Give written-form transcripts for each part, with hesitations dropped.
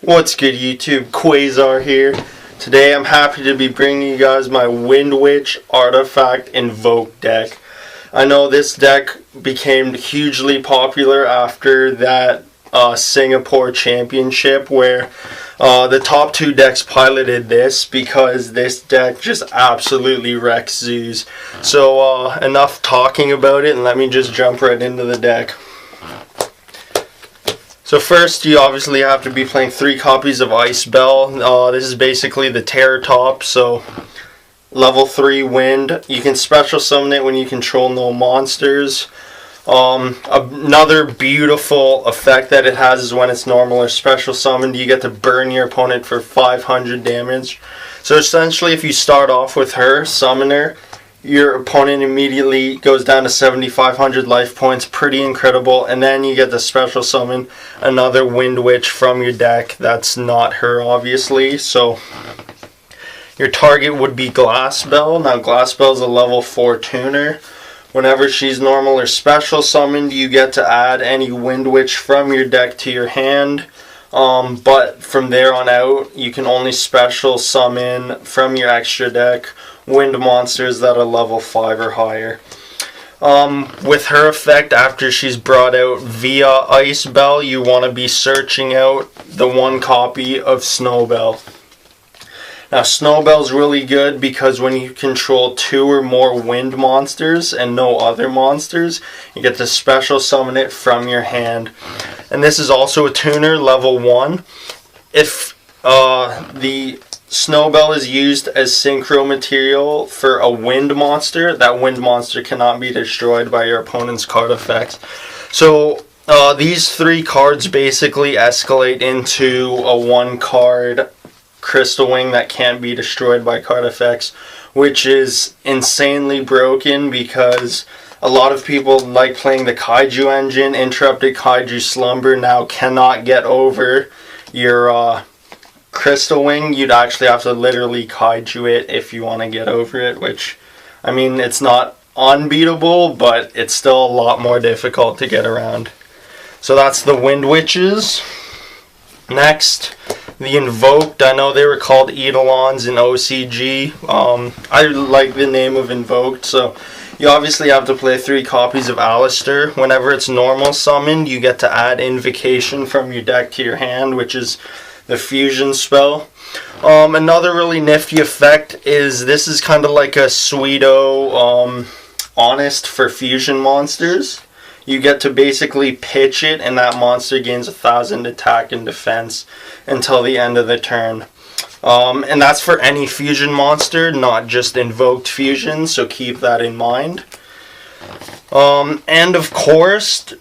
What's good, YouTube? Quasar here. Today I'm happy to be bringing you guys my Wind Witch Artifact Invoke deck. I know this deck became hugely popular after that Singapore championship where the top two decks piloted this because this deck just absolutely wrecks zoos. So enough talking about it and let me just jump right into the deck. So first, you obviously have to be playing 3 copies of Ice Bell. This is basically the Terror top, so level 3 wind. You can special summon it when you control no monsters. Another beautiful effect that it has is when it's normal or special summoned, you get to burn your opponent for 500 damage. So essentially, if you start off with her, summon her, your opponent immediately goes down to 7,500 life points. Pretty incredible. And then you get to special summon another Wind Witch from your deck. That's not her, obviously. So your target would be Glass Bell. Now Glass Bell is a level 4 tuner. Whenever she's normal or special summoned, you get to add any Wind Witch from your deck to your hand. But from there on out, you can only special summon from your extra deck wind monsters that are level 5 or higher. With her effect, after she's brought out via Ice Bell, you want to be searching out the 1 copy of Snowbell. Now Snowbell's really good because when you control 2 or more wind monsters and no other monsters, you get to special summon it from your hand. And this is also a tuner, level 1. If the Snowbell is used as synchro material for a wind monster, that wind monster cannot be destroyed by your opponent's card effects. So these 3 cards basically escalate into a 1 card Crystal Wing that can't be destroyed by card effects, which is insanely broken because a lot of people like playing the Kaiju engine. Interrupted Kaiju Slumber now cannot get over your Crystal Wing. You'd actually have to literally Kaiju it if you want to get over it, which, I mean, it's not unbeatable, but it's still a lot more difficult to get around. So that's the Wind Witches. Next, the Invoked. I know they were called Eidolons in OCG. I like the name of Invoked, so you obviously have to play 3 copies of Alistair. Whenever it's normal summoned, you get to add Invocation from your deck to your hand, which is the fusion spell. Another really nifty effect is this is kind of like a pseudo Honest for fusion monsters. You get to basically pitch it and that monster gains 1,000 attack and defense until the end of the turn. And that's for any fusion monster, not just invoked fusion, so keep that in mind. And of course,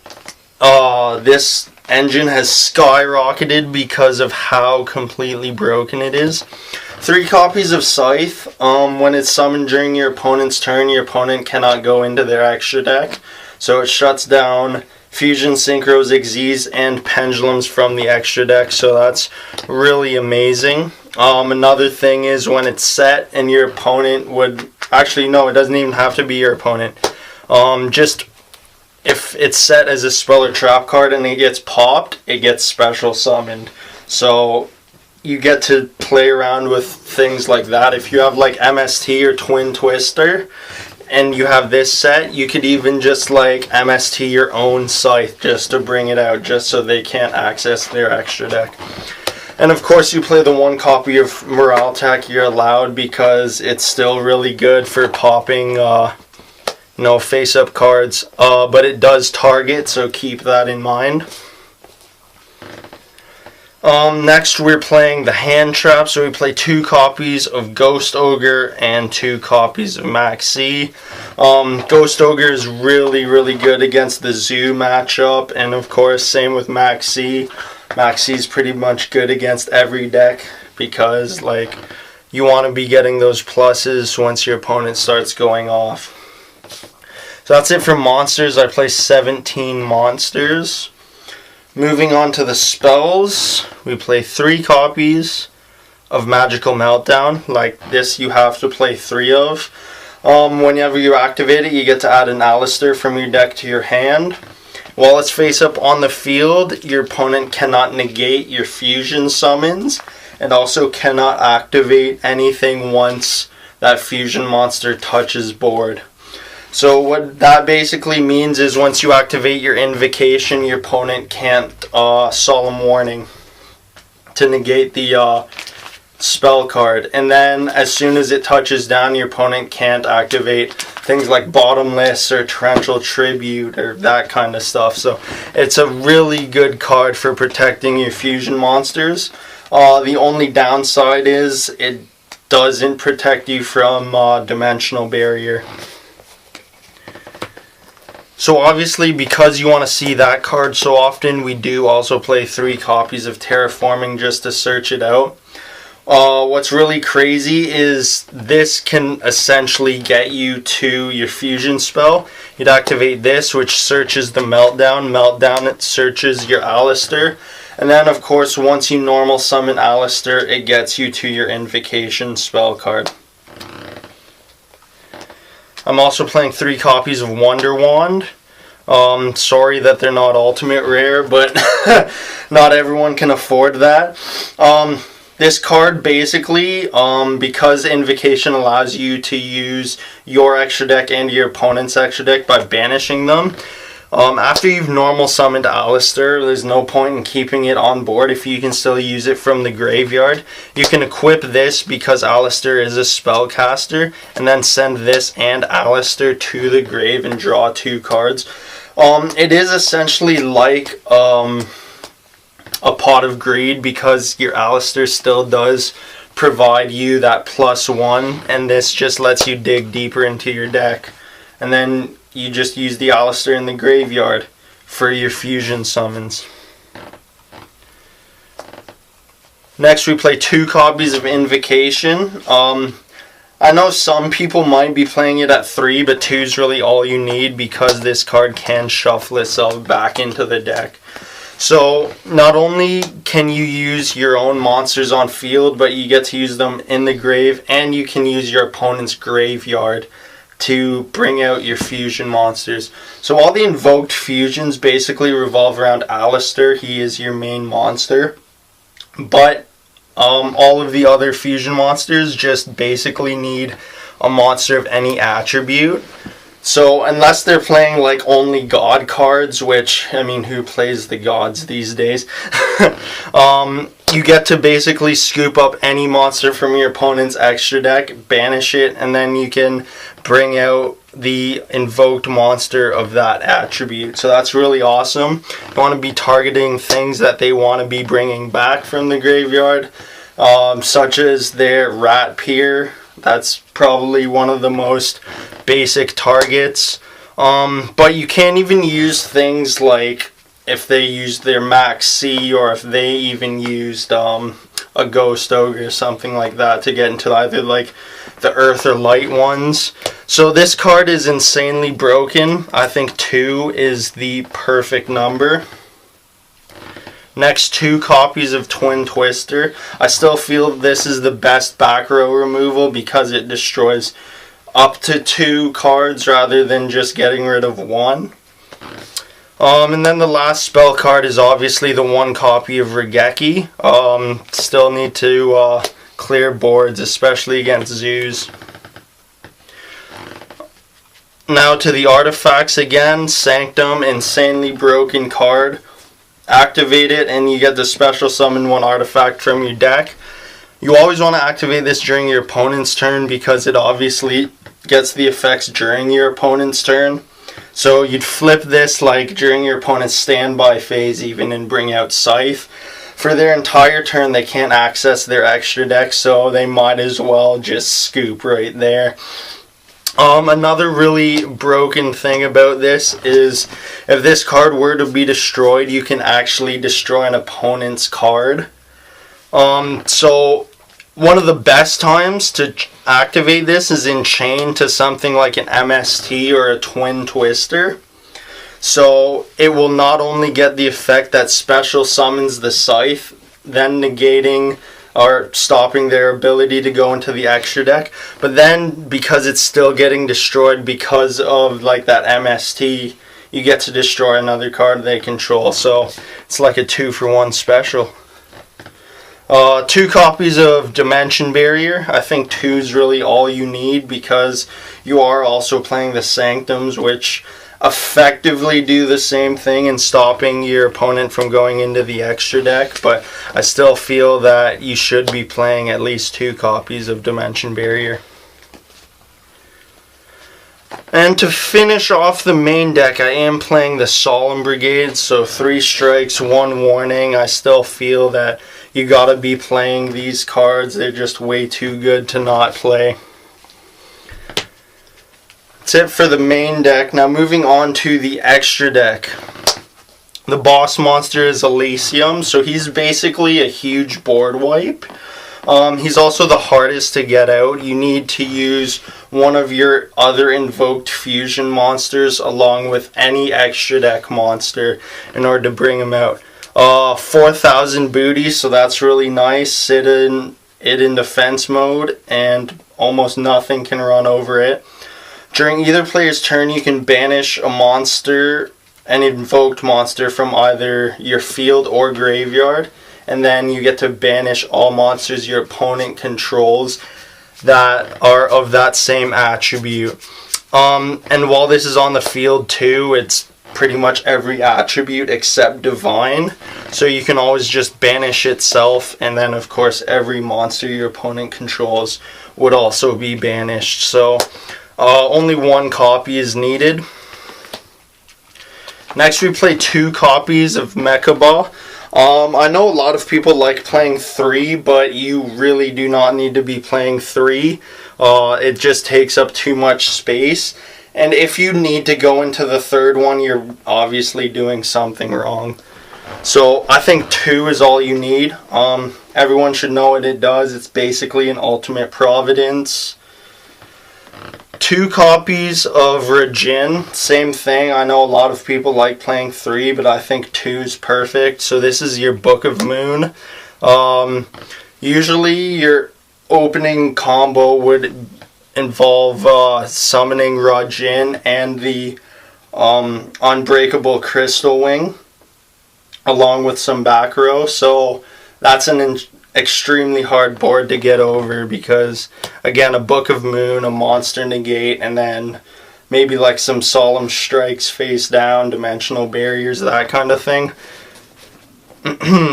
this engine has skyrocketed because of how completely broken it is. 3 copies of Scythe. When it's summoned during your opponent's turn, your opponent cannot go into their extra deck. So it shuts down Fusion, Synchros, Xyz, and Pendulums from the extra deck. So that's really amazing. Another thing is when it's set and your opponent would... Actually, no, it doesn't even have to be your opponent. Just if it's set as a spell or trap card and it gets popped, it gets special summoned. So you get to play around with things like that. If you have like MST or Twin Twister and you have this set, you could even just like MST your own Scythe just to bring it out, just so they can't access their extra deck. And of course you play the 1 copy of Morale Tech you're allowed because it's still really good for popping face-up cards, but it does target, so keep that in mind. Next we're playing the Hand Trap, so we play 2 copies of Ghost Ogre and 2 copies of Maxi. Ghost Ogre is really, really good against the Zoo matchup, and of course same with Maxi. Maxi is pretty much good against every deck because like you want to be getting those pluses once your opponent starts going off. So that's it for monsters. I play 17 monsters. Moving on to the spells, we play 3 copies of Magical Meltdown. Like this you have to play 3 of. Whenever you activate it, you get to add an Alistair from your deck to your hand. While it's face up on the field, your opponent cannot negate your fusion summons, and also cannot activate anything once that fusion monster touches board. So what that basically means is once you activate your invocation, your opponent can't solemn warning to negate the spell card. And then as soon as it touches down, your opponent can't activate things like Bottomless or Torrential Tribute or that kind of stuff. So it's a really good card for protecting your fusion monsters. The only downside is it doesn't protect you from Dimensional Barrier. So obviously, because you want to see that card so often, we do also play 3 copies of Terraforming just to search it out. What's really crazy is this can essentially get you to your fusion spell. You'd activate this, which searches the Meltdown. Meltdown, it searches your Alistair. And then, of course, once you normal summon Alistair, it gets you to your invocation spell card. I'm also playing 3 copies of Wonder Wand. Sorry that they're not ultimate rare, but not everyone can afford that. This card basically, because Invocation allows you to use your extra deck and your opponent's extra deck by banishing them. After you've normal summoned Alistair, there's no point in keeping it on board if you can still use it from the graveyard. You can equip this because Alistair is a spellcaster, and then send this and Alistair to the grave and draw 2 cards. It is essentially like a Pot of Greed because your Alistair still does provide you that +1, and this just lets you dig deeper into your deck. And then you just use the Alistair in the graveyard for your fusion summons. Next we play 2 copies of Invocation. I know some people might be playing it at 3, but 2 is really all you need because this card can shuffle itself back into the deck. So not only can you use your own monsters on field, but you get to use them in the grave, and you can use your opponent's graveyard to bring out your fusion monsters. So all the invoked fusions basically revolve around Alistair. He is your main monster. But all of the other fusion monsters just basically need a monster of any attribute. So unless they're playing like only god cards, which, I mean, who plays the gods these days? You get to basically scoop up any monster from your opponent's extra deck, banish it, and then you can bring out the invoked monster of that attribute. So that's really awesome. You want to be targeting things that they want to be bringing back from the graveyard, such as their Rat Peer. That's probably one of the most basic targets. But you can't even use things like if they used their Max C, or if they even used a Ghost Ogre or something like that to get into either like the Earth or Light ones. So this card is insanely broken. I think 2 is the perfect number. Next, 2 copies of Twin Twister. I still feel this is the best back row removal because it destroys up to 2 cards rather than just getting rid of 1. And then the last spell card is obviously the 1 copy of Regeki. Still need to clear boards, especially against zoos. Now to the artifacts again. Sanctum, insanely broken card. Activate it and you get the special summon 1 artifact from your deck. You always want to activate this during your opponent's turn because it obviously gets the effects during your opponent's turn. So you'd flip this like during your opponent's standby phase even and bring out Scythe. For their entire turn they can't access their extra deck, so they might as well just scoop right there. Another really broken thing about this is if this card were to be destroyed, you can actually destroy an opponent's card. So one of the best times to activate this is in chain to something like an MST or a Twin Twister. So it will not only get the effect that special summons the Scythe, then negating or stopping their ability to go into the extra deck, but then because it's still getting destroyed because of like that MST, you get to destroy another card they control. So it's like a 2-for-1 special. 2 copies of Dimension Barrier. I think 2 is really all you need, because you are also playing the Sanctums, which effectively do the same thing in stopping your opponent from going into the extra deck, but I still feel that you should be playing at least 2 copies of Dimension Barrier. And to finish off the main deck, I am playing the Solemn Brigades, so 3 strikes, 1 warning. I still feel that you gotta be playing these cards. They're just way too good to not play. That's it for the main deck. Now moving on to the extra deck. The boss monster is Elysium, so he's basically a huge board wipe. He's also the hardest to get out. You need to use one of your other invoked fusion monsters along with any extra deck monster in order to bring him out. 4,000 booty, so that's really nice. Sit in defense mode and almost nothing can run over it. During either player's turn, you can banish a monster, an invoked monster, from either your field or graveyard, and then you get to banish all monsters your opponent controls that are of that same attribute. And while this is on the field too, it's pretty much every attribute except Divine, so you can always just banish itself, and then of course every monster your opponent controls would also be banished. So only 1 copy is needed. Next we play 2 copies of Mechaba. I know a lot of people like playing 3, but you really do not need to be playing 3. It just takes up too much space. And if you need to go into the 3rd one, you're obviously doing something wrong. So I think 2 is all you need. Everyone should know what it does. It's basically an ultimate Providence. 2 copies of Rajin, same thing. I know a lot of people like playing 3, but I think 2 is perfect. So this is your Book of Moon. Usually your opening combo would involve summoning Rajin and the Unbreakable Crystal Wing, along with some back row. So that's an extremely hard board to get over, because again, a Book of Moon, a monster negate, and then maybe like some solemn strikes face down, dimensional barriers, that kind of thing.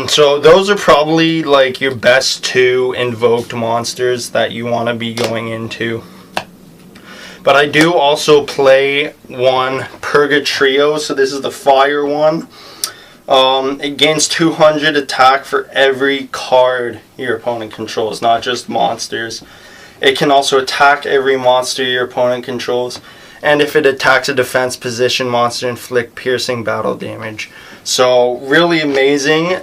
So those are probably like your best 2 invoked monsters that you want to be going into. But I do also play 1 Purgatorio, so this is the fire one. It gains 200 attack for every card your opponent controls, not just monsters. It can also attack every monster your opponent controls, and if it attacks a defense position monster, inflict piercing battle damage. So really amazing,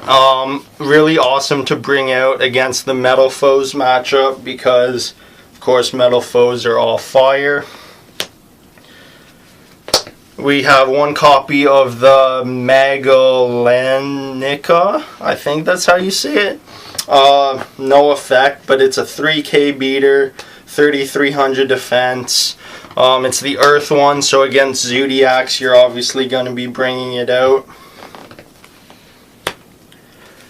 really awesome to bring out against the Metal Foes matchup, because of course Metal Foes are all fire. We have 1 copy of the Magalenica, I think that's how you say it. No effect, but it's a 3k beater, 3300 defense. It's the Earth one, so against Zodiacs you're obviously going to be bringing it out.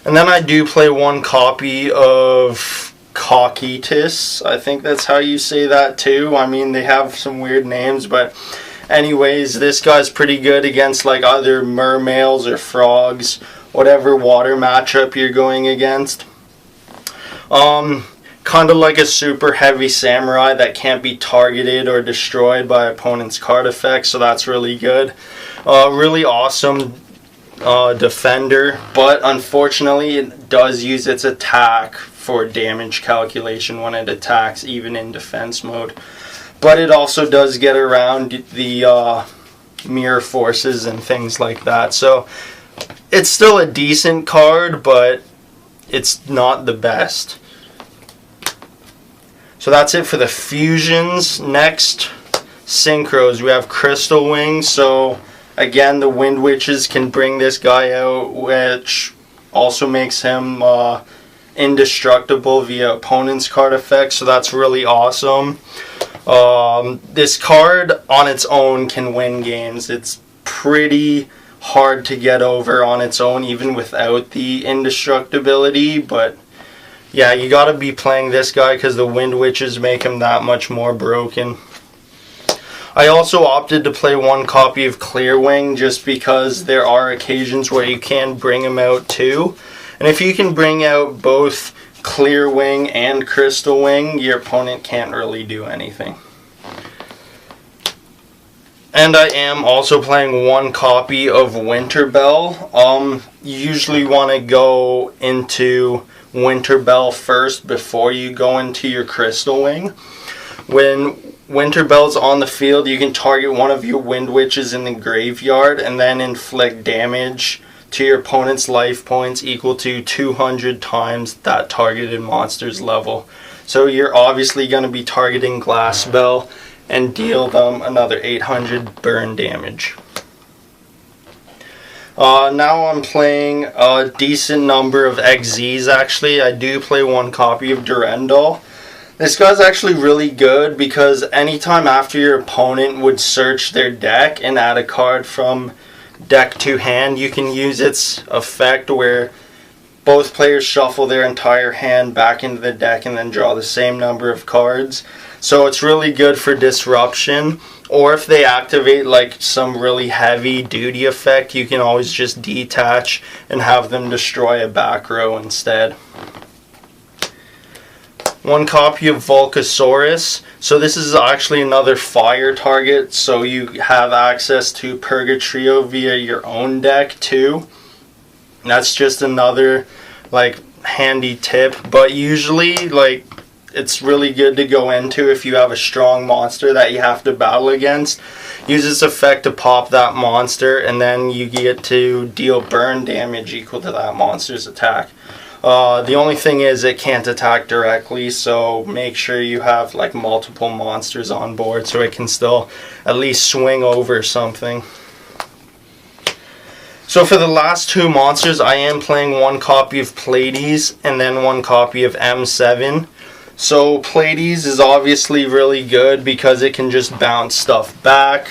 And then I do play 1 copy of cockytist. I think that's how you say that too. I mean, they have some weird names, but anyways, this guy's pretty good against like either mermaids or frogs, whatever water matchup you're going against. Kind of like a super heavy samurai that can't be targeted or destroyed by opponent's card effects, so that's really good. Really awesome defender, but unfortunately it does use its attack for damage calculation when it attacks, even in defense mode. But it also does get around the mirror forces and things like that. So it's still a decent card, but it's not the best. So that's it for the fusions. Next, synchros. We have Crystal Wing. So again, the Wind Witches can bring this guy out, which also makes him indestructible via opponent's card effects. So that's really awesome. This card on its own can win games. It's pretty hard to get over on its own, even without the indestructibility. But yeah, you gotta be playing this guy because the Wind Witches make him that much more broken. I also opted to play one copy of Clearwing just because there are occasions where you can bring him out too. And if you can bring out both Clearwing and Crystal Wing, your opponent can't really do anything. And I am also playing one copy of Winterbell. You usually want to go into Winterbell first before you go into your Crystal Wing. When Winterbell's on the field, you can target one of your Wind Witches in the graveyard and then inflict damage to your opponent's life points equal to 200 times that targeted monster's level. So you're obviously going to be targeting Glassbell and deal them another 800 burn damage. Now I'm playing a decent number of XZs actually. I do play one copy of Durendal. This guy's actually really good because anytime after your opponent would search their deck and add a card from deck to hand, you can use its effect where both players shuffle their entire hand back into the deck and then draw the same number of cards. So it's really good for disruption, or if they activate like some really heavy duty effect, you can always just detach and have them destroy a back row instead. One copy of Volcasaurus. So this is actually another fire target, so you have access to Purgatorio via your own deck too. That's just another like handy tip, but usually like it's really good to go into if you have a strong monster that you have to battle against. Use this effect to pop that monster and then you get to deal burn damage equal to that monster's attack. The only thing is it can't attack directly, so make sure you have like multiple monsters on board so it can still at least swing over something. So for the last two monsters, I am playing one copy of Pleiades and then one copy of M7. So Pleiades is obviously really good because it can just bounce stuff back.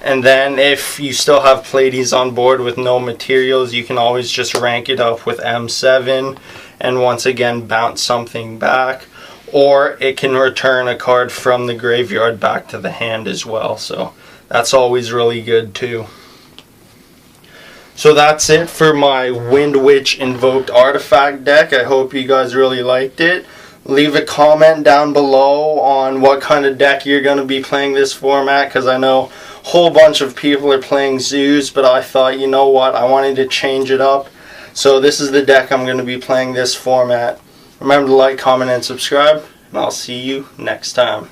And then if you still have Pleiades on board with no materials, you can always just rank it up with M7 and once again bounce something back. Or it can return a card from the graveyard back to the hand as well. So that's always really good too. So that's it for my Wind Witch Invoked Artifact deck. I hope you guys really liked it. Leave a comment down below on what kind of deck you're going to be playing this format, because I know a whole bunch of people are playing zoos, but I thought, you know what, I wanted to change it up. So this is the deck I'm going to be playing this format. Remember to like, comment, and subscribe, and I'll see you next time.